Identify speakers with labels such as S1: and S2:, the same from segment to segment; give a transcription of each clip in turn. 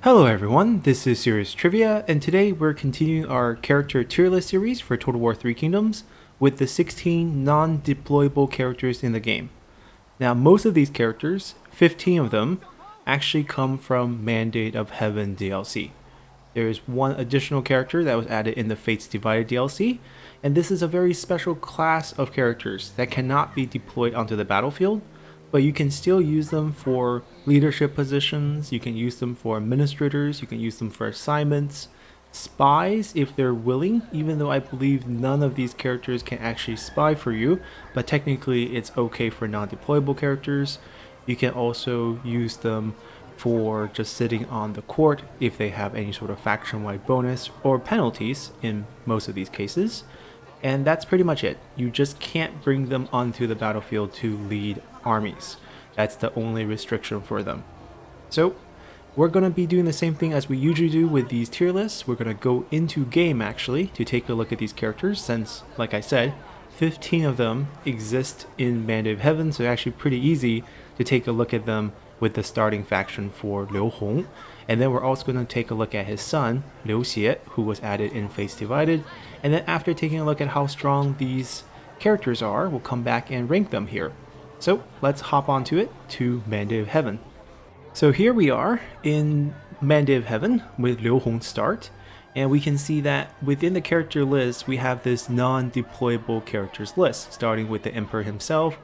S1: Hello everyone, this is Serious Trivia, and today we're continuing our character tier list series for Total War 3 Kingdoms with the 16 non-deployable characters in the game. Now most of these characters, 15 of them, actually come from Mandate of Heaven DLC. There is one additional character that was added in the Fates Divided DLC, and this is a very special class of characters that cannot be deployed onto the battlefield, but you can still use them for leadership positions, you can use them for administrators, you can use them for assignments, spies if they're willing, even though I believe none of these characters can actually spy for you, but technically it's okay for non-deployable characters. You can also use them for just sitting on the court if they have any sort of faction-wide bonus or penalties in most of these cases. And that's pretty much it. You just can't bring them onto the battlefield to lead armies. That's the only restriction for them. So we're going to be doing the same thing as we usually do with these tier lists. We're going to go into game actually to take a look at these characters since, like I said, 15 of them exist in Mandate of Heaven, so it's actually pretty easy to take a look at them with the starting faction for Liu Hong. And then we're also going to take a look at his son, Liu Xie, who was added in Fates Divided. And then after taking a look at how strong these characters are, we'll come back and rank them here. So let's hop onto it to Mandate of Heaven. So here we are in Mandate of Heaven with Liu Hong start. And we can see that within the character list, we have this non-deployable characters list, starting with the Emperor himself,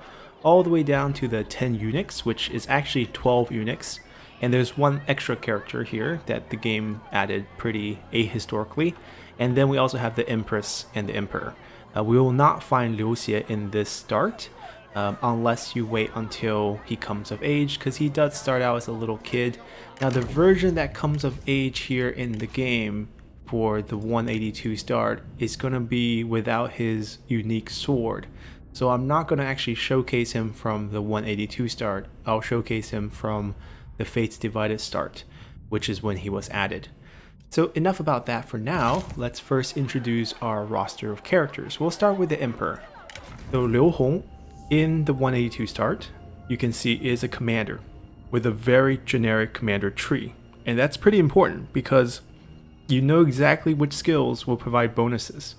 S1: all the way down to the 10 eunuchs, which is actually 12 eunuchs. And there's one extra character here that the game added pretty ahistorically. And then we also have the Empress and the Emperor. We will not find Liu Xie in this start unless you wait until he comes of age, because he does start out as a little kid. Now the version that comes of age here in the game for the 182 start is going to be without his unique sword. So I'm not going to actually showcase him from the 182 start. I'll showcase him from the Fates Divided start, which is when he was added. So enough about that for now. Let's first introduce our roster of characters. We'll start with the Emperor. So Liu Hong in the 182 start, you can see is a commander with a very generic commander tree. And that's pretty important because you know exactly which skills will provide bonuses.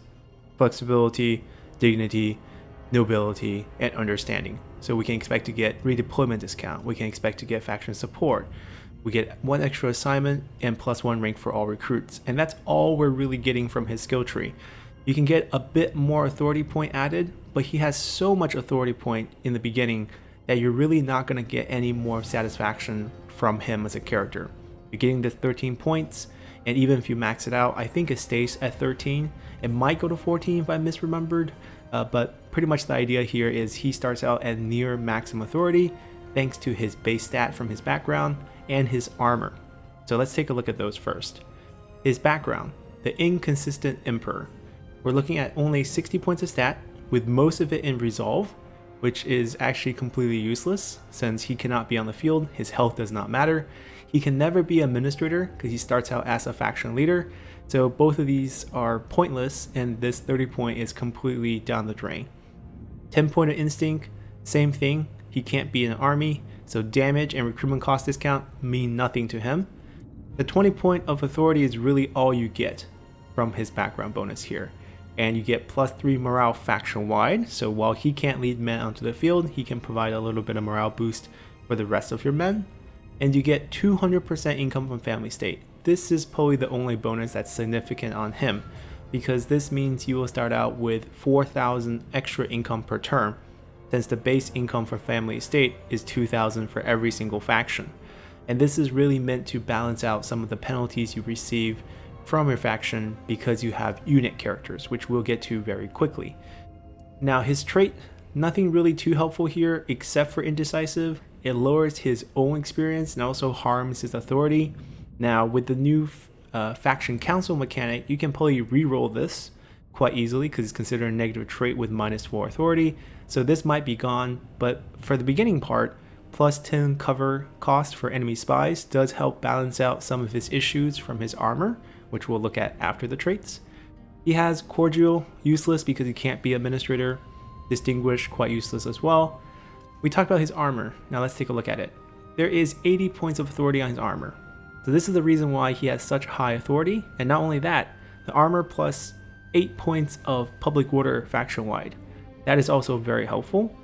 S1: Flexibility, dignity, nobility, and understanding. So we can expect to get redeployment discount, we can expect to get faction support, we get one extra assignment and +1 rank for all recruits, and that's all we're really getting from his skill tree. You can get a bit more authority point added, but he has so much authority point in the beginning that you're really not going to get any more satisfaction from him as a character. You're getting the 13 points, and even if you max it out, I think it stays at 13. It might go to 14 if I misremembered, but pretty much the idea here is he starts out at near maximum authority thanks to his base stat from his background and his armor. So let's take a look at those first. His background, the Inconsistent Emperor. We're looking at only 60 points of stat, with most of it in Resolve, which is actually completely useless since he cannot be on the field, his health does not matter. He can never be administrator because he starts out as a faction leader. So both of these are pointless, and this 30 point is completely down the drain. 10 point of instinct, same thing. He can't be in an army, so damage and recruitment cost discount mean nothing to him. The 20 point of authority is really all you get from his background bonus here. And you get +3 morale faction wide, so while he can't lead men onto the field, he can provide a little bit of morale boost for the rest of your men. And you get 200% income from family state. This is probably the only bonus that's significant on him, because this means you will start out with 4,000 extra income per term, since the base income for family estate is 2,000 for every single faction. And this is really meant to balance out some of the penalties you receive from your faction because you have unit characters, which we'll get to very quickly. Now his trait, nothing really too helpful here except for indecisive. It lowers his own experience and also harms his authority. Now with the new faction council mechanic, you can probably reroll this quite easily because it's considered a negative trait with -4 authority. So this might be gone, but for the beginning part, +10 cover cost for enemy spies does help balance out some of his issues from his armor, which we'll look at after the traits. He has cordial, useless because he can't be administrator. Distinguished, quite useless as well. We talked about his armor, now let's take a look at it. There is 80 points of authority on his armor. So this is the reason why he has such high authority, and not only that, the armor plus 8 points of public order faction wide. That is also very helpful,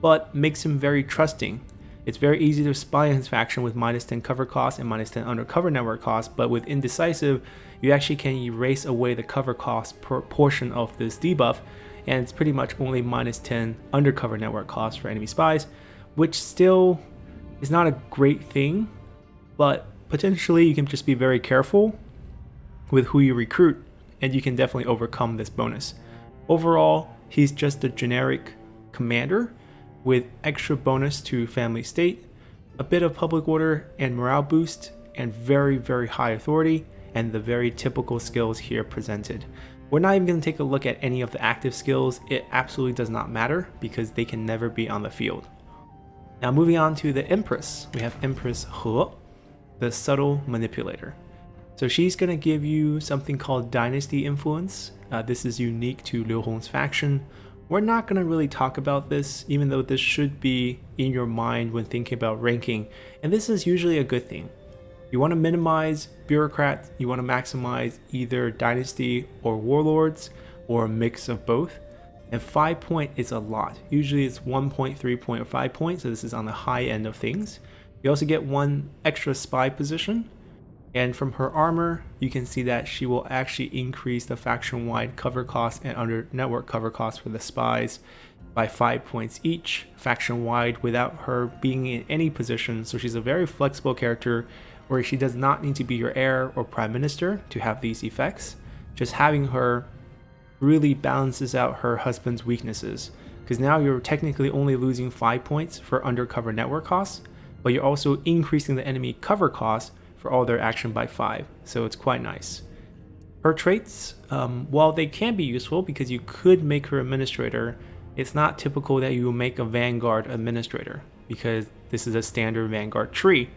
S1: but makes him very trusting. It's very easy to spy on his faction with minus 10 cover cost and minus 10 undercover network cost, but with Indecisive, you actually can erase away the cover cost portion of this debuff, and it's pretty much only minus 10 undercover network cost for enemy spies, which still is not a great thing, but potentially you can just be very careful with who you recruit, and you can definitely overcome this bonus. Overall, he's just a generic commander with extra bonus to family state, a bit of public order and morale boost, and very, very high authority, and the very typical skills here presented. We're not even going to take a look at any of the active skills. It absolutely does not matter because they can never be on the field. Now moving on to the Empress, we have Empress He, the subtle manipulator. So she's going to give you something called Dynasty Influence. This is unique to Liu Hong's faction. We're not going to really talk about this, even though this should be in your mind when thinking about ranking, and this is usually a good thing. You want to minimize bureaucrats, you want to maximize either Dynasty or Warlords, or a mix of both, and 5 point is a lot. Usually it's 1 point, 3 point, or 5 points, so this is on the high end of things. You also get one extra spy position, and from her armor, you can see that she will actually increase the faction-wide cover cost and under network cover cost for the spies by 5 points each, faction-wide, without her being in any position. So she's a very flexible character where she does not need to be your heir or prime minister to have these effects. Just having her really balances out her husband's weaknesses, because now you're technically only losing 5 points for undercover network costs, but you're also increasing the enemy cover cost for all their action by 5, so it's quite nice. Her traits, while they can be useful because you could make her administrator, it's not typical that you will make a Vanguard administrator because this is a standard Vanguard tree.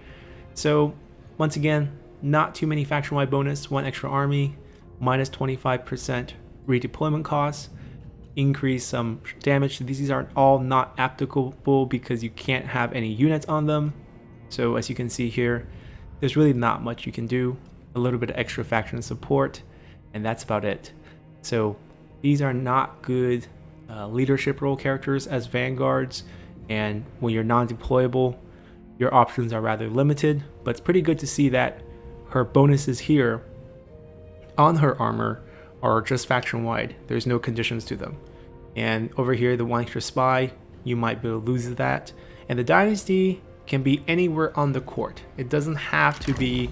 S1: So once again, not too many faction-wide bonus, one extra army, minus 25% redeployment costs, increase some damage. These are all not applicable because you can't have any units on them. So as you can see here, there's really not much you can do. A little bit of extra faction support, and that's about it. So these are not good leadership role characters as vanguards, and when you're non-deployable, your options are rather limited, but it's pretty good to see that her bonuses here on her armor are just faction wide. There's no conditions to them. And over here, the one extra spy, you might be able to lose that. And the dynasty can be anywhere on the court. It doesn't have to be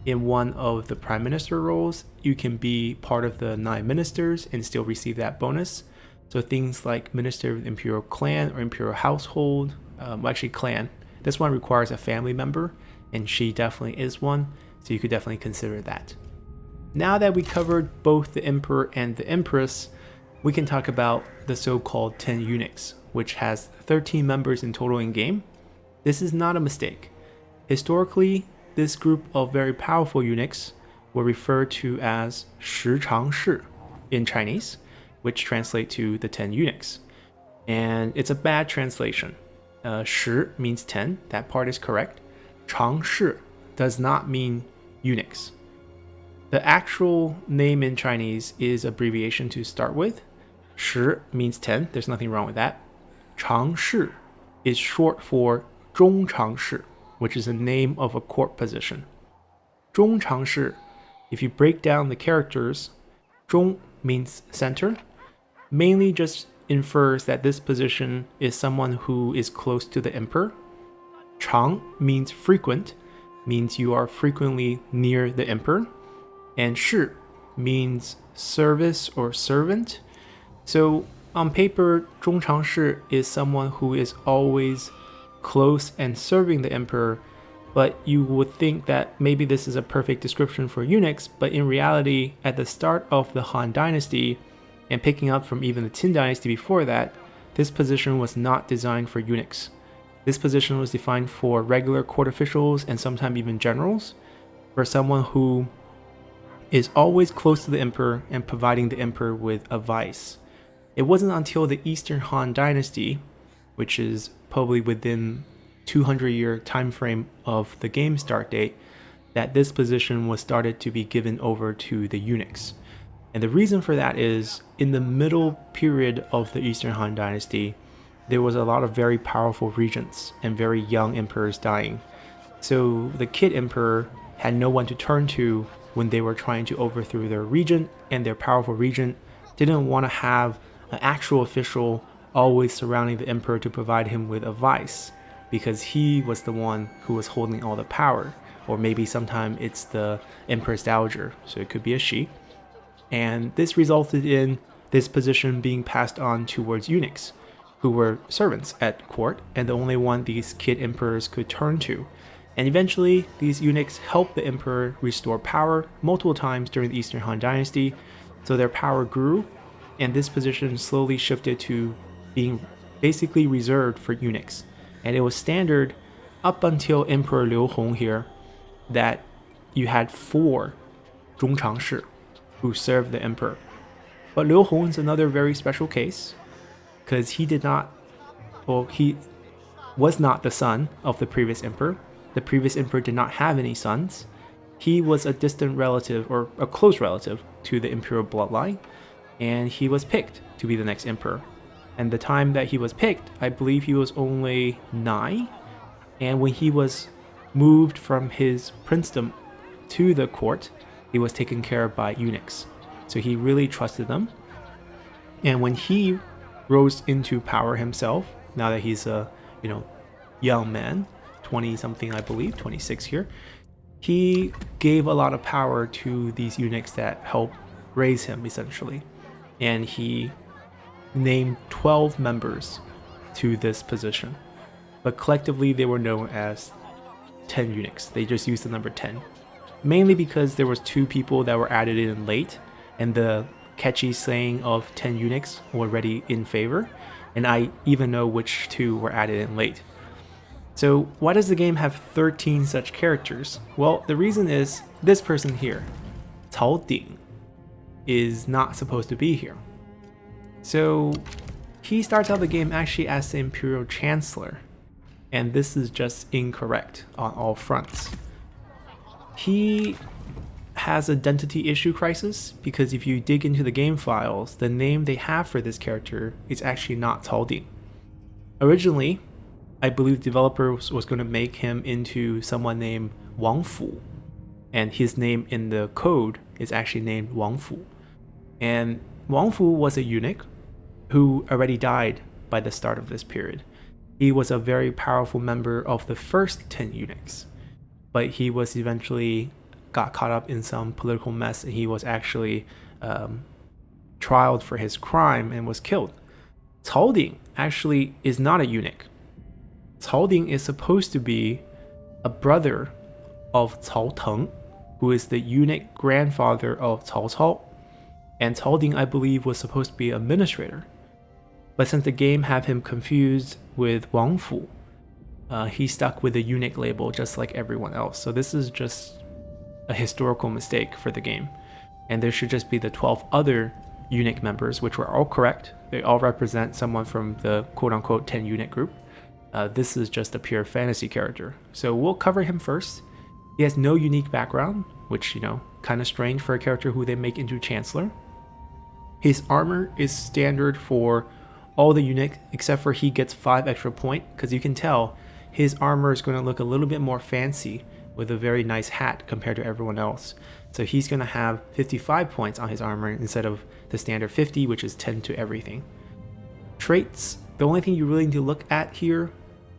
S1: in one of the prime minister roles. You can be part of the 9 ministers and still receive that bonus. So things like minister of the imperial clan or imperial household, actually clan. This one requires a family member, and she definitely is one, so you could definitely consider that. Now that we covered both the emperor and the empress, we can talk about the so-called 10 eunuchs, which has 13 members in total in game. This is not a mistake. Historically, this group of very powerful eunuchs were referred to as 十常侍 in Chinese, which translate to the 10 eunuchs. And it's a bad translation. 十 means 10, that part is correct. 常侍 does not mean eunuchs. The actual name in Chinese is abbreviation to start with. 十 means 10, there's nothing wrong with that. 常侍 is short for 中常侍, which is the name of a court position. 中常侍, if you break down the characters, 中 means center, mainly just infers that this position is someone who is close to the emperor. 常 means frequent, means you are frequently near the emperor. And 士 means service or servant. So on paper, 中常侍 is someone who is always close and serving the emperor, but you would think that maybe this is a perfect description for eunuchs, but in reality, at the start of the Han Dynasty, and picking up from even the Qin Dynasty before that, this position was not designed for eunuchs. This position was defined for regular court officials and sometimes even generals, for someone who is always close to the emperor and providing the emperor with advice. It wasn't until the Eastern Han Dynasty, which is probably within 200-year time frame of the game start date, that this position was started to be given over to the eunuchs. And the reason for that is in the middle period of the Eastern Han Dynasty, there was a lot of very powerful regents and very young emperors dying. So the kid emperor had no one to turn to when they were trying to overthrow their regent, and their powerful regent didn't want to have an actual official always surrounding the emperor to provide him with advice, because he was the one who was holding all the power. Or maybe sometime it's the empress dowager, so it could be a she. And this resulted in this position being passed on towards eunuchs, who were servants at court and the only one these kid emperors could turn to. And eventually, these eunuchs helped the emperor restore power multiple times during the Eastern Han Dynasty, so their power grew, and this position slowly shifted to being basically reserved for eunuchs. And it was standard up until Emperor Liu Hong here that you had 4 zhongchangshi who served the emperor. But Liu Hong is another very special case, because he was not the son of the previous emperor. The previous emperor did not have any sons. He was a distant relative, or a close relative, to the imperial bloodline, and he was picked to be the next emperor. And the time that he was picked, I believe he was only 9, and when he was moved from his princedom to the court, he was taken care of by eunuchs. So he really trusted them. And when he rose into power himself, now that he's a young man, 20 something I believe, 26 here, he gave a lot of power to these eunuchs that helped raise him essentially. And he named 12 members to this position. But collectively they were known as 10 eunuchs. They just used the number 10. Mainly because there was 2 people that were added in late, and the catchy saying of 10 eunuchs were already in favor, and I even know which 2 were added in late. So why does the game have 13 such characters? Well, the reason is this person here, Cao Ding, is not supposed to be here. So he starts out the game actually as the Imperial Chancellor, and this is just incorrect on all fronts. He has identity issue crisis because if you dig into the game files, the name they have for this character is actually not Cao Ding. Originally, I believe the developer was going to make him into someone named Wang Fu, and his name in the code is actually named Wang Fu. And Wang Fu was a eunuch who already died by the start of this period. He was a very powerful member of the first 10 eunuchs, but he was eventually got caught up in some political mess, and he was actually trialed for his crime and was killed. Cao Ding actually is not a eunuch. Cao Ding is supposed to be a brother of Cao Teng, who is the eunuch grandfather of Cao Cao, and Cao Ding, I believe, was supposed to be an administrator. But since the game had him confused with Wang Fu, he stuck with the eunuch label just like everyone else. So this is just a historical mistake for the game, and there should just be the 12 other eunuch members, which were all correct. They all represent someone from the quote-unquote 10 eunuch group. This is just a pure fantasy character, so we'll cover him first. He has no unique background, which, kind of strange for a character who they make into Chancellor. His armor is standard for all the eunuchs, except for he gets 5 extra points, because you can tell his armor is going to look a little bit more fancy with a very nice hat compared to everyone else. So he's going to have 55 points on his armor instead of the standard 50, which is 10 to everything. Traits, the only thing you really need to look at here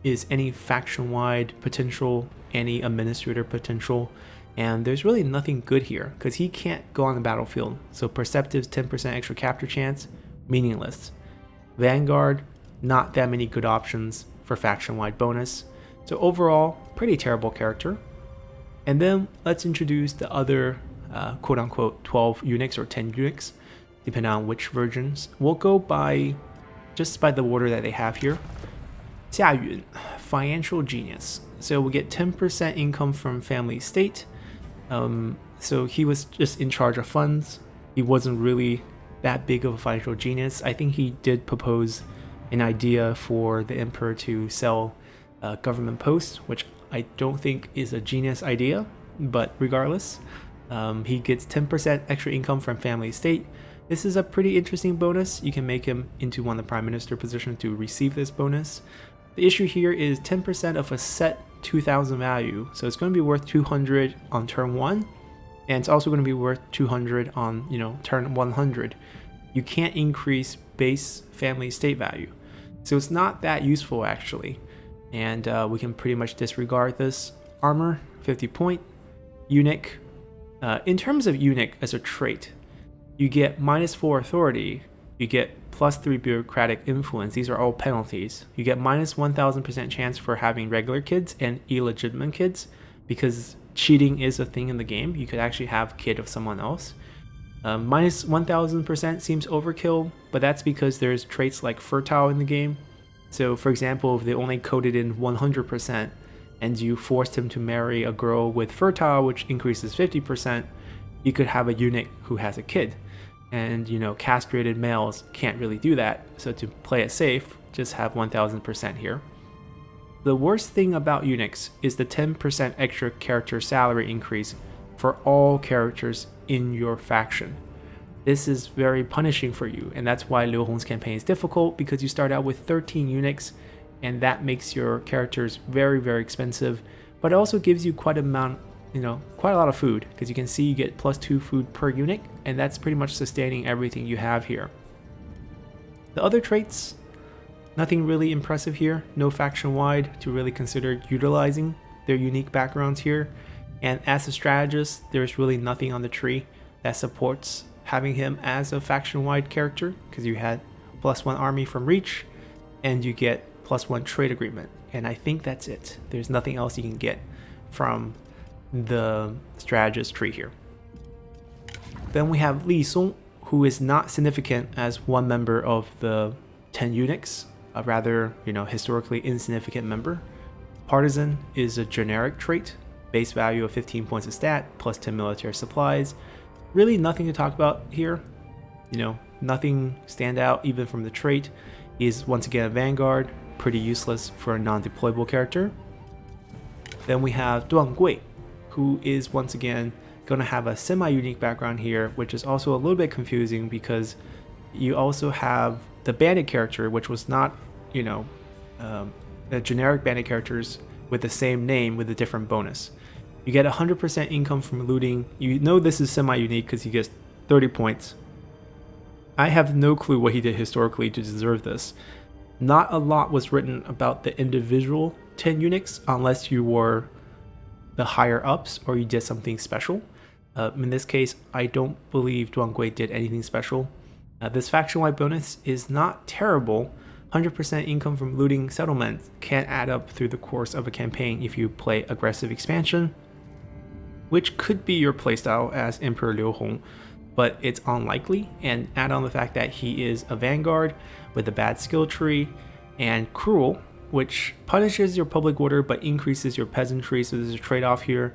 S1: is any faction-wide potential, any administrator potential, and there's really nothing good here because he can't go on the battlefield. So Perceptive's 10% extra capture chance, meaningless. Vanguard, not that many good options for faction-wide bonus. So overall, pretty terrible character. And then let's introduce the other quote-unquote 12 eunuchs or 10 eunuchs, depending on which versions. We'll go just by the order that they have here. Xia Yun, financial genius. So we get 10% income from family estate. So he was just in charge of funds. He wasn't really that big of a financial genius. I think he did propose an idea for the emperor to sell government posts, which I don't think is a genius idea, but regardless, he gets 10% extra income from family estate. This is a pretty interesting bonus. You can make him into one of the prime minister position to receive this bonus. The issue here is 10% of a set 2000 value, so it's going to be worth 200 on turn 1, and it's also going to be worth 200 on turn 100. You can't increase base family estate value, so it's not that useful actually, and we can pretty much disregard this. Armor 50 point. Eunuch, in terms of eunuch as a trait, you get -4 authority, you get +3 bureaucratic influence. These are all penalties. You get -1000% chance for having regular kids and illegitimate kids, because cheating is a thing in the game. You could actually have a kid of someone else. -1000% seems overkill, but that's because there's traits like fertile in the game. So for example, if they only coded in 100% and you forced him to marry a girl with fertile, which increases 50%, you could have a eunuch who has a kid. And castrated males can't really do that, so to play it safe, just have 1000% here. The worst thing about eunuchs is the 10% extra character salary increase for all characters in your faction. This is very punishing for you, and that's why Liu Hong's campaign is difficult, because you start out with 13 eunuchs, and that makes your characters very, very expensive, but it also gives you quite a lot of food, because you can see you get +2 food per eunuch, and that's pretty much sustaining everything you have here. The other traits, nothing really impressive here. No faction wide to really consider utilizing their unique backgrounds here. And as a strategist, there's really nothing on the tree that supports having him as a faction wide character, because you had +1 army from reach and you get +1 trade agreement, and I think that's it. There's nothing else you can get from the strategist tree here. Then we have Li Song, who is not significant as one member of the 10 eunuchs, a rather historically insignificant member. Partisan is a generic trait, base value of 15 points of stat, +10 military supplies. Really nothing to talk about here. Nothing stand out even from the trait. He is once again a vanguard, pretty useless for a non-deployable character. Then we have Duan Gui, who is once again going to have a semi-unique background here, which is also a little bit confusing because you also have the bandit character, which was not, the generic bandit characters with the same name with a different bonus. You get 100% income from looting. This is semi-unique because he gets 30 points. I have no clue what he did historically to deserve this. Not a lot was written about the individual 10 eunuchs unless you were the higher ups or you did something special. In this case, I don't believe Duan Gui did anything special. This faction-wide bonus is not terrible. 100% income from looting settlements can add up through the course of a campaign if you play aggressive expansion, which could be your playstyle as Emperor Liu Hong, but it's unlikely. And add on the fact that he is a vanguard with a bad skill tree, and cruel, which punishes your public order but increases your peasantry, so there's a trade-off here.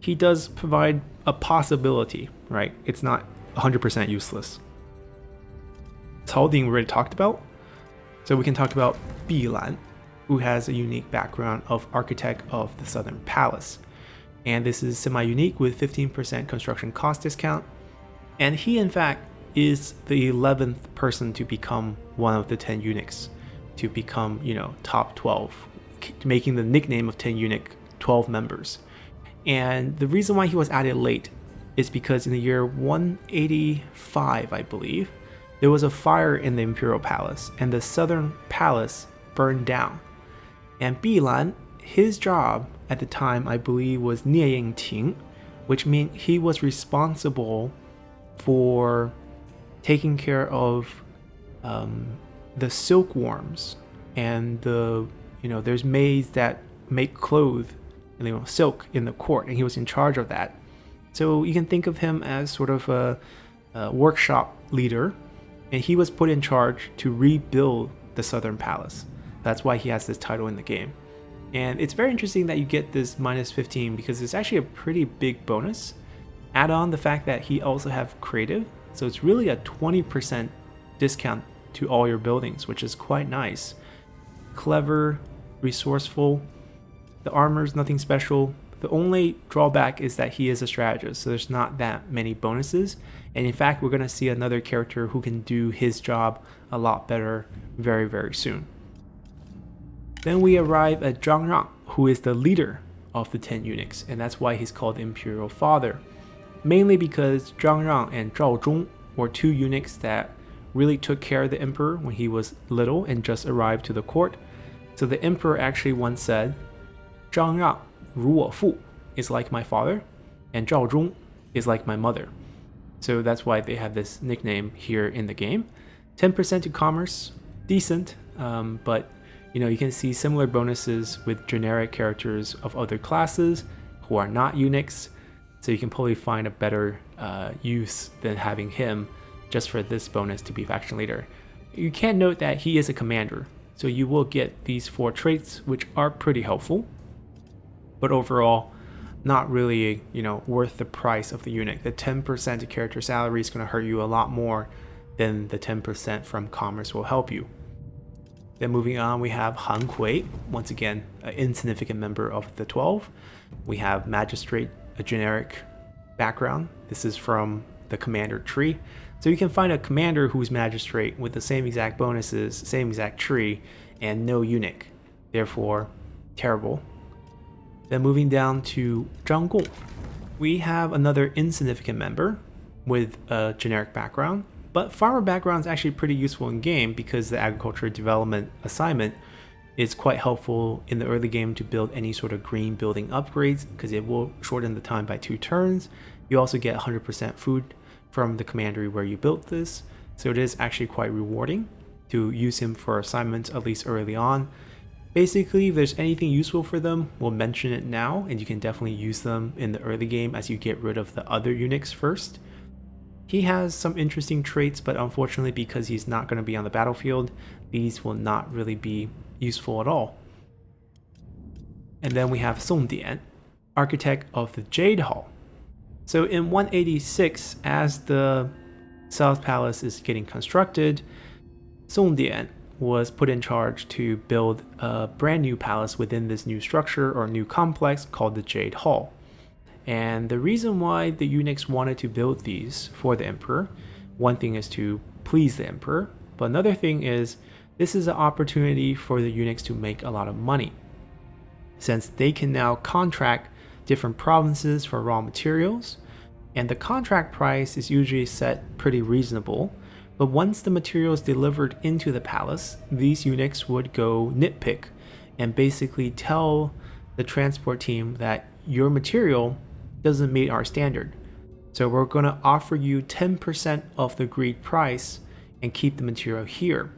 S1: He does provide a possibility, right? It's not 100% useless. Cao Ding we already talked about, so we can talk about Bilan, who has a unique background of architect of the Southern Palace. And this is semi-unique with 15% construction cost discount. And he in fact is the 11th person to become one of the 10 eunuchs, to become, top 12, making the nickname of 10 eunuch 12 members. And the reason why he was added late is because in the year 185, I believe, there was a fire in the Imperial Palace and the Southern Palace burned down. And Bilan, his job at the time, I believe, was Nieying Ting, which meant he was responsible for taking care of the silkworms and there's maids that make clothes, silk in the court, and he was in charge of that. So you can think of him as sort of a workshop leader, and he was put in charge to rebuild the Southern Palace. That's why he has this title in the game. And it's very interesting that you get this -15 because it's actually a pretty big bonus. Add on the fact that he also have creative, so it's really a 20% discount to all your buildings, which is quite nice. Clever, resourceful. The armor's nothing special. The only drawback is that he is a strategist, so there's not that many bonuses. And in fact, we're going to see another character who can do his job a lot better very, very soon. Then we arrive at Zhang Rang, who is the leader of the 10 eunuchs, and that's why he's called the Imperial Father. Mainly because Zhang Rang and Zhao Zhong were 2 eunuchs that really took care of the emperor when he was little and just arrived to the court. So the emperor actually once said, Zhang Rang, 如我父, is like my father, and Zhao Zhong is like my mother. So that's why they have this nickname here in the game. 10% to commerce, decent, but you can see similar bonuses with generic characters of other classes who are not eunuchs. So you can probably find a better use than having him just for this bonus to be faction leader. You can note that he is a commander, so you will get these 4 traits, which are pretty helpful. But overall, not really, worth the price of the eunuch. The 10% of character salary is going to hurt you a lot more than the 10% from commerce will help you. Then moving on, we have Han Kui, once again, an insignificant member of the 12. We have Magistrate, a generic background. This is from the commander tree. So you can find a commander who's magistrate with the same exact bonuses, same exact tree, and no eunuch. Therefore, terrible. Then moving down to Zhang Gong, we have another insignificant member with a generic background. But farmer background is actually pretty useful in game because the agriculture development assignment is quite helpful in the early game to build any sort of green building upgrades because it will shorten the time by 2 turns. You also get 100% food from the commandery where you built this, so it is actually quite rewarding to use him for assignments at least early on. Basically, if there's anything useful for them, we'll mention it now, and you can definitely use them in the early game as you get rid of the other eunuchs first. He has some interesting traits, but unfortunately because he's not going to be on the battlefield, these will not really be useful at all. And then we have Song Dian, architect of the Jade Hall. So in 186, as the South Palace is getting constructed, Song Dian was put in charge to build a brand new palace within this new structure or new complex called the Jade Hall. And the reason why the eunuchs wanted to build these for the emperor, one thing is to please the emperor, but another thing is this is an opportunity for the eunuchs to make a lot of money, since they can now contract different provinces for raw materials, and the contract price is usually set pretty reasonable. But once the material is delivered into the palace, these eunuchs would go nitpick and basically tell the transport team that your material doesn't meet our standard. So we're going to offer you 10% of the agreed price and keep the material here.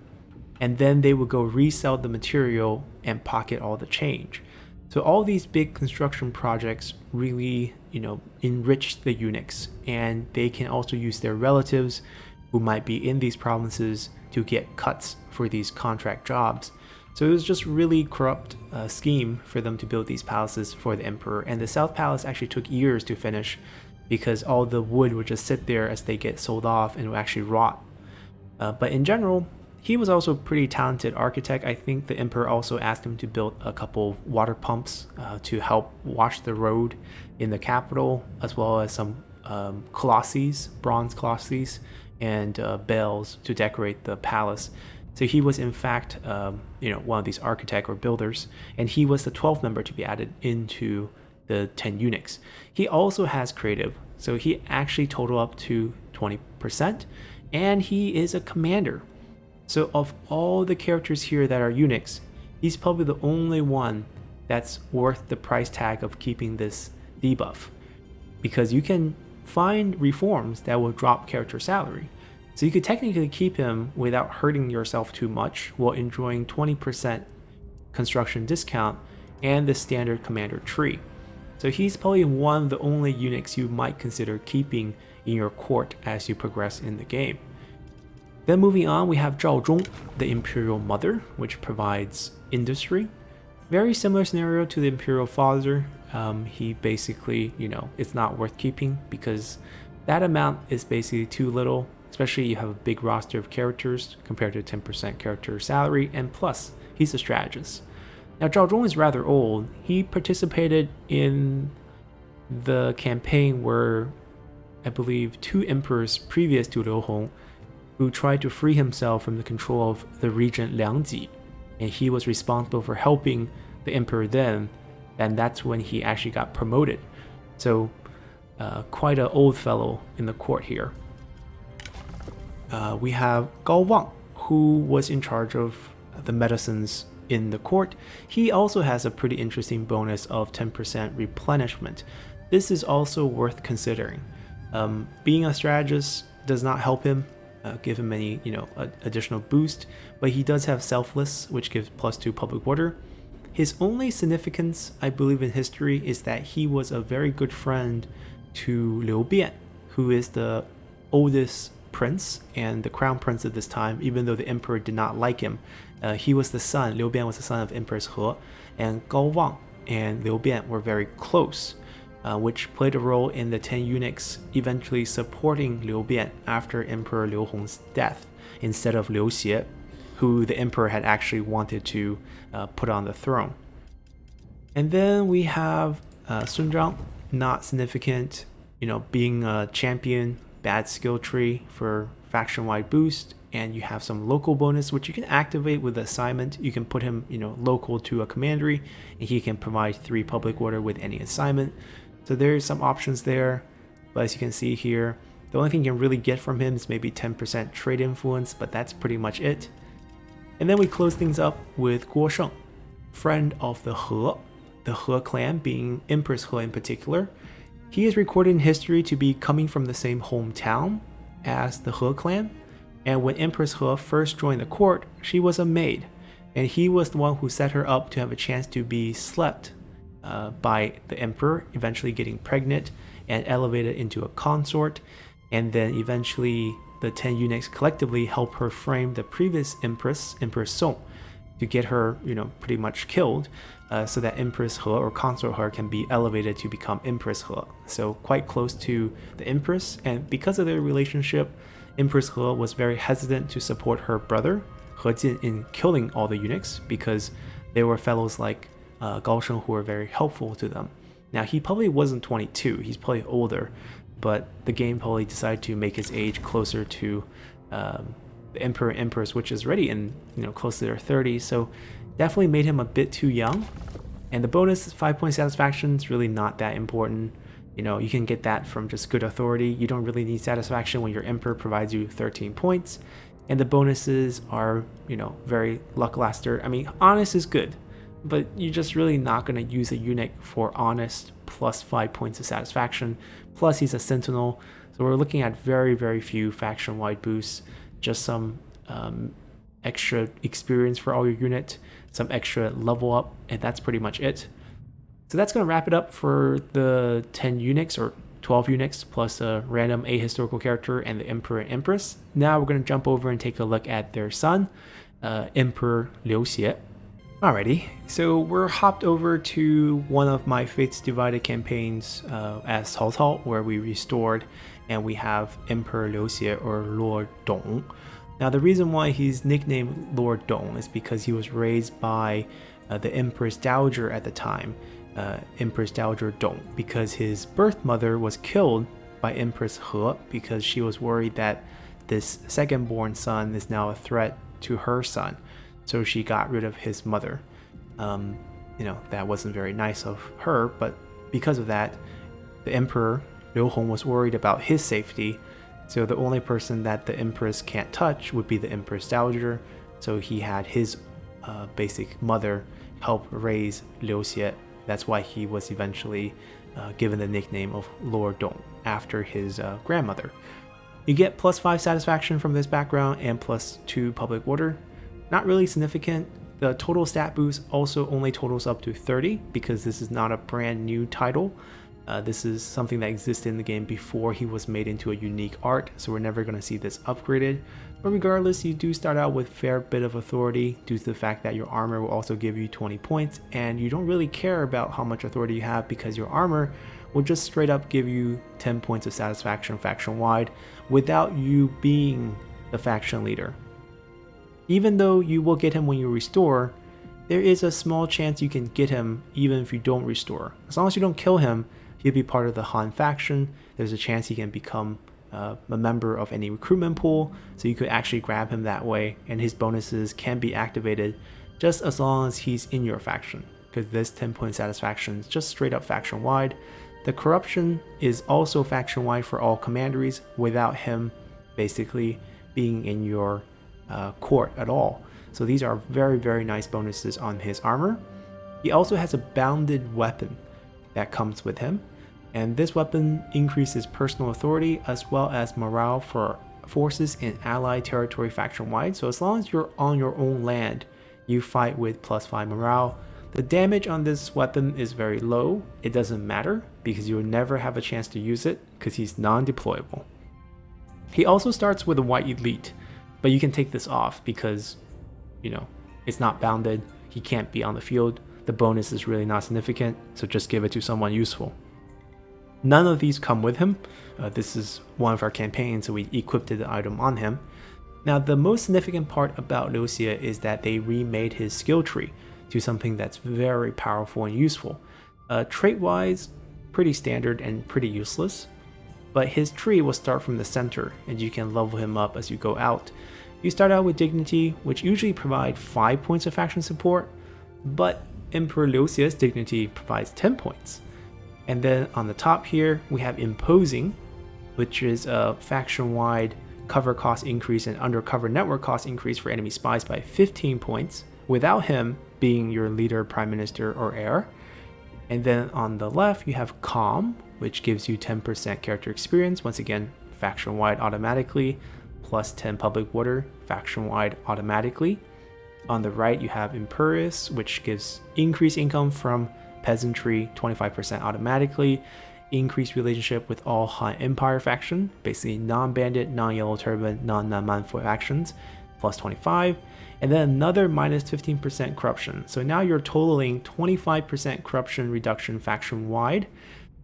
S1: And then they would go resell the material and pocket all the change. So all these big construction projects really, enrich the eunuchs, and they can also use their relatives who might be in these provinces to get cuts for these contract jobs. So it was just really corrupt scheme for them to build these palaces for the emperor. And the South Palace actually took years to finish because all the wood would just sit there as they get sold off and would actually rot. But in general, he was also a pretty talented architect. I think the emperor also asked him to build a couple of water pumps to help wash the road in the capital, as well as some colosses, bronze colosses, and bells to decorate the palace. So he was in fact, one of these architect or builders, and he was the 12th member to be added into the 10 eunuchs. He also has creative, so he actually total up to 20%, and he is a commander. So of all the characters here that are eunuchs, he's probably the only one that's worth the price tag of keeping this debuff, because you can find reforms that will drop character salary. So you could technically keep him without hurting yourself too much while enjoying 20% construction discount and the standard commander tree. So he's probably one of the only eunuchs you might consider keeping in your court as you progress in the game. Then moving on, we have Zhao Zhong, the Imperial Mother, which provides industry. Very similar scenario to the Imperial Father. He basically, it's not worth keeping because that amount is basically too little, especially you have a big roster of characters compared to 10% character salary, and plus, he's a strategist. Now, Zhao Zhong is rather old. He participated in the campaign where I believe 2 emperors previous to Liu Hong who tried to free himself from the control of the regent Liang Ji, and he was responsible for helping the emperor then, and that's when he actually got promoted. So quite an old fellow in the court here. We have Gao Wang, who was in charge of the medicines in the court. He also has a pretty interesting bonus of 10% replenishment. This is also worth considering. Being a strategist does not help him, give him any additional boost, but he does have Selfless, which gives +2 public order. His only significance, I believe, in history is that he was a very good friend to Liu Bian, who is the oldest prince and the crown prince at this time, even though the emperor did not like him. He was the son, Liu Bian was the son of Empress He, and Gao Wang and Liu Bian were very close, which played a role in the 10 eunuchs eventually supporting Liu Bian after Emperor Liu Hong's death, instead of Liu Xie, who the emperor had actually wanted to put on the throne. And then we have Sun Zhang, not significant, being a champion, bad skill tree for faction-wide boost, and you have some local bonus which you can activate with assignment. You can put him local to a commandery, and he can provide 3 public order with any assignment. So there's some options there, but as you can see here, the only thing you can really get from him is maybe 10% trade influence, but that's pretty much it. And then we close things up with Guo Sheng, friend of the He clan, being Empress He in particular. He is recorded in history to be coming from the same hometown as the He clan, and when Empress He first joined the court, she was a maid, and he was the one who set her up to have a chance to be slept by the emperor, eventually getting pregnant and elevated into a consort, and then eventually the 10 eunuchs collectively help her frame the previous Empress Song, to get her, pretty much killed, so that Empress He or Consort He can be elevated to become Empress He. So quite close to the Empress, and because of their relationship, Empress He was very hesitant to support her brother He Jin in killing all the eunuchs, because there were fellows like Gao Sheng who were very helpful to them. Now, he probably wasn't 22, he's probably older, but the game probably decided to make his age closer to the Emperor and Empress, which is already in close to their 30s, so definitely made him a bit too young. And the bonus 5-point satisfaction is really not that important. You can get that from just good authority. You don't really need satisfaction when your emperor provides you 13 points, and the bonuses are very lackluster. I mean, honest is good, but you're just really not going to use a eunuch for honest plus 5 points of satisfaction. Plus he's a sentinel, so we're looking at very, very few faction-wide boosts, just some extra experience for all your unit, some extra level up, and that's pretty much it. So that's going to wrap it up for the 10 eunuchs, or 12 eunuchs, plus a random ahistorical character and the Emperor and Empress. Now we're going to jump over and take a look at their son, Emperor Liu Xie. Alrighty, so we're hopped over to one of my Fates Divided campaigns as Cao Cao, where we restored, and we have Emperor Liu Xie, or Lord Dong. Now, the reason why he's nicknamed Lord Dong is because he was raised by the Empress Dowager at the time, Empress Dowager Dong, because his birth mother was killed by Empress He because she was worried that this second-born son is now a threat to her son. So she got rid of his mother. That wasn't very nice of her, but because of that, the Emperor Liu Hong was worried about his safety. So the only person that the Empress can't touch would be the Empress Dowager. So he had his basic mother help raise Liu Xie. That's why he was eventually given the nickname of Lord Dong after his grandmother. You get +5 satisfaction from this background and +2 public order. Not really significant. The total stat boost also only totals up to 30 because this is not a brand new title. This is something that existed in the game before he was made into a unique art, so we're never going to see this upgraded. But regardless, you do start out with a fair bit of authority due to the fact that your armor will also give you 20 points, and you don't really care about how much authority you have because your armor will just straight up give you 10 points of satisfaction faction-wide without you being the faction leader. Even though you will get him when you restore, there is a small chance you can get him even if you don't restore. As long as you don't kill him, he'll be part of the Han faction. There's a chance he can become a member of any recruitment pool, so you could actually grab him that way, and his bonuses can be activated just as long as he's in your faction, because this 10-point satisfaction is just straight up faction wide. The corruption is also faction wide for all commanderies without him basically being in your court at all. So these are very, very nice bonuses on his armor. He also has a bounded weapon that comes with him, and this weapon increases personal authority as well as morale for forces in allied territory faction wide. So as long as you're on your own land, you fight with +5 morale. The damage on this weapon is very low. It doesn't matter because you will never have a chance to use it because he's non-deployable. He also starts with a white elite, but you can take this off because, you know, it's not bounded. He can't be on the field. The bonus is really not significant, so just give it to someone useful. None of these come with him. This is one of our campaigns, so we equipped the item on him. Now, the most significant part about Liu Xie is that they remade his skill tree to something that's very powerful and useful. Trait-wise, pretty standard and pretty useless, but his tree will start from the center, and you can level him up as you go out. You start out with Dignity, which usually provide 5 points of faction support, but Emperor Liu Xie's Dignity provides 10 points. And then on the top here, we have Imposing, which is a faction-wide cover cost increase and undercover network cost increase for enemy spies by 15 points, without him being your leader, prime minister, or heir. And then on the left, you have Calm, which gives you 10% character experience, once again, faction-wide automatically, plus 10 public water, faction-wide automatically. On the right, you have Imperious, which gives increased income from peasantry, 25% automatically, increased relationship with all Han Empire faction, basically non-bandit, non-yellow turban, non-Naman factions, plus 25, and then another minus 15% corruption. So now you're totaling 25% corruption reduction faction-wide.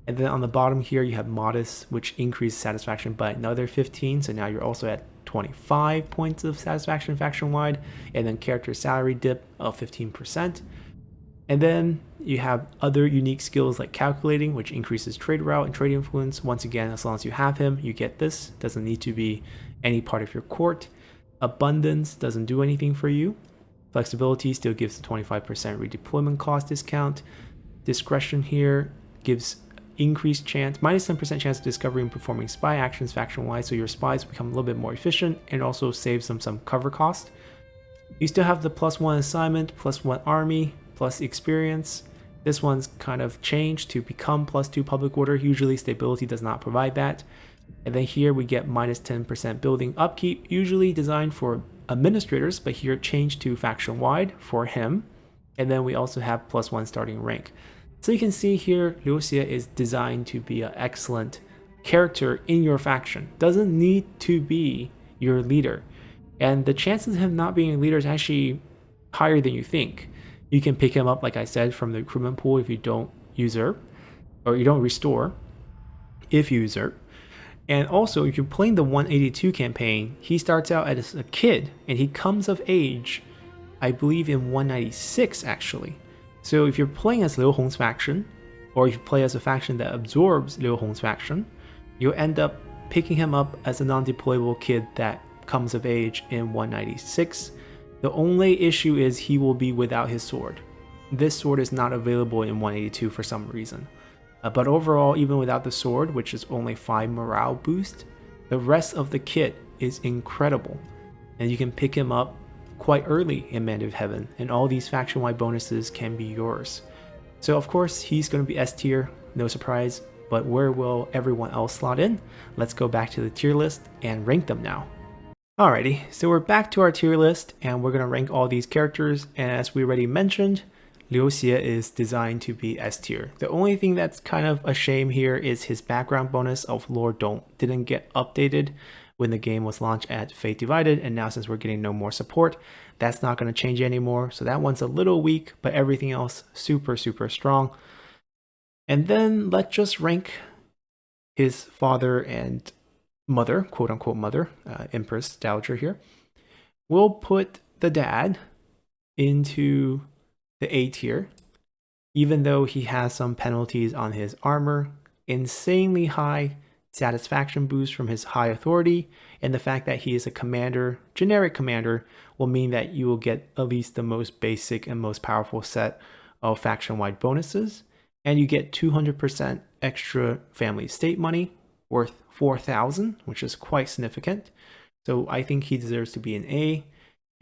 S1: And then on the bottom here, you have Modest, which increased satisfaction by another 15. So now you're also at 25 points of satisfaction faction-wide, and then character salary dip of 15%. And then you have other unique skills like Calculating, which increases trade route and trade influence. Once again, as long as you have him, you get this. Doesn't need to be any part of your court. Abundance doesn't do anything for you. Flexibility still gives the 25% redeployment cost discount. Discretion here gives increased chance, minus 10% chance of discovering and performing spy actions faction-wise, so your spies become a little bit more efficient and also saves them some cover cost. You still have the +1 assignment, +1 army, plus experience. This one's kind of changed to become +2 public order. Usually stability does not provide that. And then here we get minus 10% building upkeep, usually designed for administrators, but here changed to faction-wide for him. And then we also have +1 starting rank. So you can see here, Liu Xie is designed to be an excellent character in your faction. Doesn't need to be your leader. And the chances of him not being a leader is actually higher than you think. You can pick him up, like I said, from the recruitment pool if you don't usurp, or you don't restore if you usurp. And also, if you're playing the 182 campaign, he starts out as a kid, and he comes of age, I believe, in 196 actually. So if you're playing as Liu Hong's faction, or if you play as a faction that absorbs Liu Hong's faction, you'll end up picking him up as a non-deployable kid that comes of age in 196. The only issue is he will be without his sword. This sword is not available in 182 for some reason. But overall, even without the sword, which is only 5 morale boost, the rest of the kit is incredible. And you can pick him up quite early in Man of Heaven, and all these faction-wide bonuses can be yours. So of course, he's going to be S tier, no surprise, but where will everyone else slot in? Let's go back to the tier list and rank them now. Alrighty, so we're back to our tier list, and we're going to rank all these characters, and as we already mentioned, Liu Xie is designed to be S tier. The only thing that's kind of a shame here is his background bonus of Lord Don't didn't get updated when the game was launched at Fate Divided, and now since we're getting no more support, that's not going to change anymore. So that one's a little weak, but everything else super, super strong. And then let's just rank his father and mother, quote unquote mother, Empress Dowager here. We'll put the dad into the A tier, even though he has some penalties on his armor, insanely high satisfaction boost from his high authority, and the fact that he is a commander, generic commander, will mean that you will get at least the most basic and most powerful set of faction-wide bonuses, and you get 200% extra family estate money worth 4,000, which is quite significant. So I think he deserves to be an A,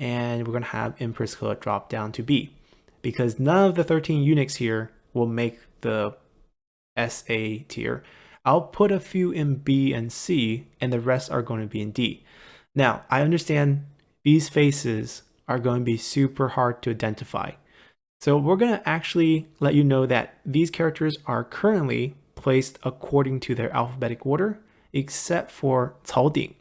S1: and we're going to have Empress He drop down to B, because none of the 13 eunuchs here will make the SA tier. I'll put a few in B and C, and the rest are going to be in D. Now, I understand these faces are going to be super hard to identify. So we're going to actually let you know that these characters are currently placed according to their alphabetic order, except for Cao Ding,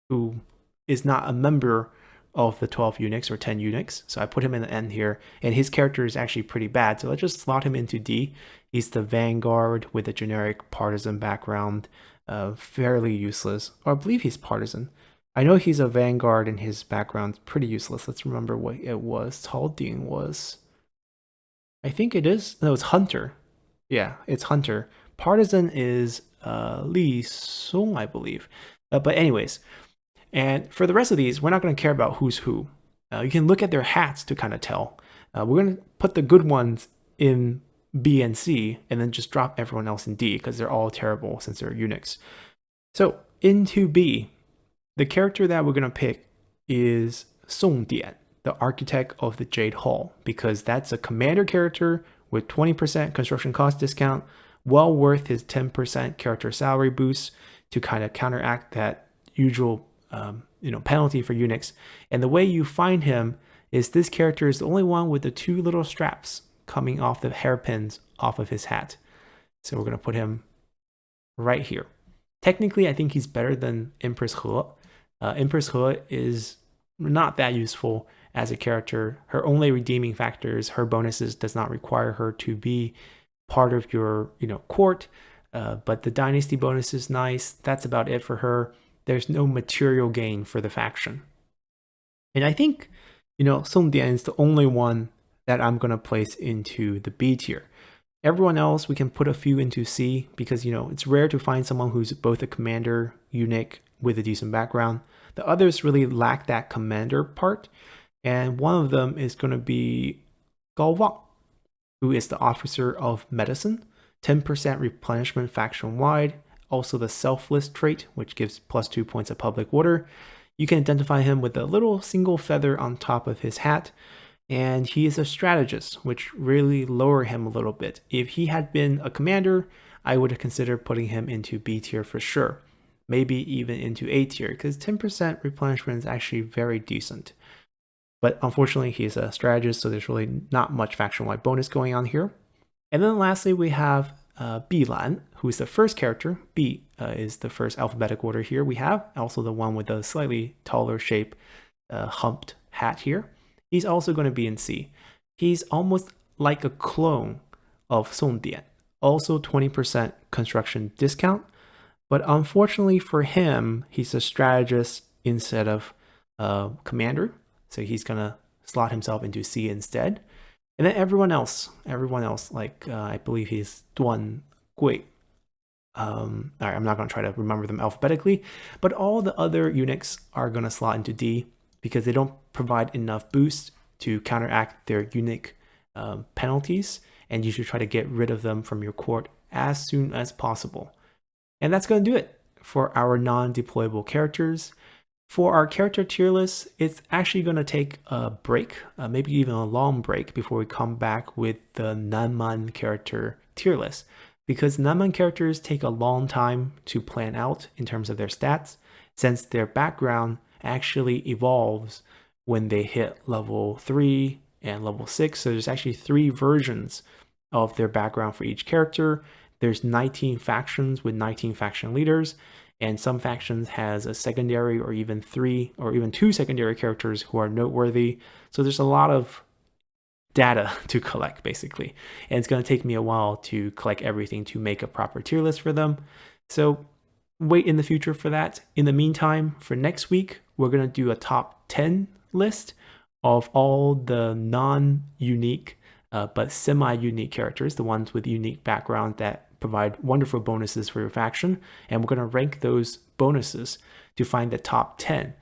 S1: who is not a member of the 12 eunuchs or 10 eunuchs. So I put him in the end here, and his character is actually pretty bad. So let's just slot him into D. He's the vanguard with a generic partisan background, fairly useless. Or I believe he's partisan. I know he's a vanguard and his background's pretty useless. Let's remember what it was. Cao Ding was, I think it is, no, it's Hunter. Yeah, it's Hunter. Partisan is Li Song, I believe. But anyways, and for the rest of these, we're not going to care about who's who. You can look at their hats to kind of tell. We're going to put the good ones in B and C, and then just drop everyone else in D, because they're all terrible since they're eunuchs. So into B, the character that we're going to pick is Song Dian, the architect of the Jade Hall, because that's a commander character with 20% construction cost discount, well worth his 10% character salary boost to kind of counteract that usual penalty for eunuchs. And the way you find him is this character is the only one with the two little straps coming off the hairpins off of his hat. So we're going to put him right here. Technically, I think he's better than Empress He. Empress He is not that useful as a character. Her only redeeming factors, her bonuses does not require her to be part of your court, but the dynasty bonus is nice. That's about it for her. There's no material gain for the faction. And I think, Song Dian is the only one that I'm going to place into the B tier. Everyone else, we can put a few into C, because, it's rare to find someone who's both a commander, eunuch with a decent background. The others really lack that commander part. And one of them is going to be Gao Wang, who is the officer of medicine, 10% replenishment faction wide, also the selfless trait, which gives +2 points of public order. You can identify him with a little single feather on top of his hat, and he is a strategist, which really lower him a little bit. If he had been a commander, I would have considered putting him into B tier for sure, maybe even into A tier, because 10% replenishment is actually very decent. But unfortunately, he's a strategist, so there's really not much faction-wide bonus going on here. And then lastly, we have Bi Lan, who is the first character. B is the first alphabetic order here we have, also the one with the slightly taller shape, humped hat here. He's also going to be in C. He's almost like a clone of Song Dian, also 20% construction discount. But unfortunately for him, he's a strategist instead of commander. So he's going to slot himself into C instead. And then everyone else, like I believe he's Duan Gui. All right, I'm not going to try to remember them alphabetically, but all the other eunuchs are going to slot into D because they don't provide enough boost to counteract their eunuch penalties, and you should try to get rid of them from your court as soon as possible. And that's going to do it for our non-deployable characters. For our character tier list, it's actually going to take a break, maybe even a long break, before we come back with the Nanman character tier list. Because Nanman characters take a long time to plan out in terms of their stats, since their background actually evolves when they hit level 3 and level 6. So there's actually 3 versions of their background for each character. There's 19 factions with 19 faction leaders, and some factions has a secondary or even 3 or even 2 secondary characters who are noteworthy. So there's a lot of data to collect, basically. And it's going to take me a while to collect everything to make a proper tier list for them. So wait in the future for that. In the meantime, for next week, we're going to do a top 10 list of all the non-unique but semi-unique characters, the ones with unique background that provide wonderful bonuses for your faction. And we're going to rank those bonuses to find the top 10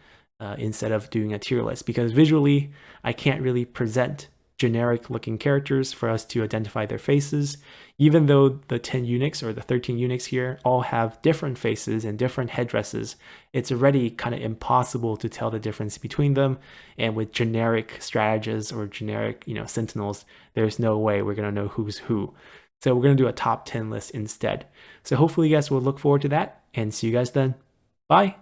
S1: instead of doing a tier list, because visually I can't really present generic looking characters for us to identify their faces, even though the 10 eunuchs or the 13 eunuchs here all have different faces and different headdresses. It's already kind of impossible to tell the difference between them, and with generic strategists or generic sentinels, there's no way we're going to know who's who. So we're going to do a top 10 list instead. So hopefully you guys will look forward to that, and see you guys then. Bye.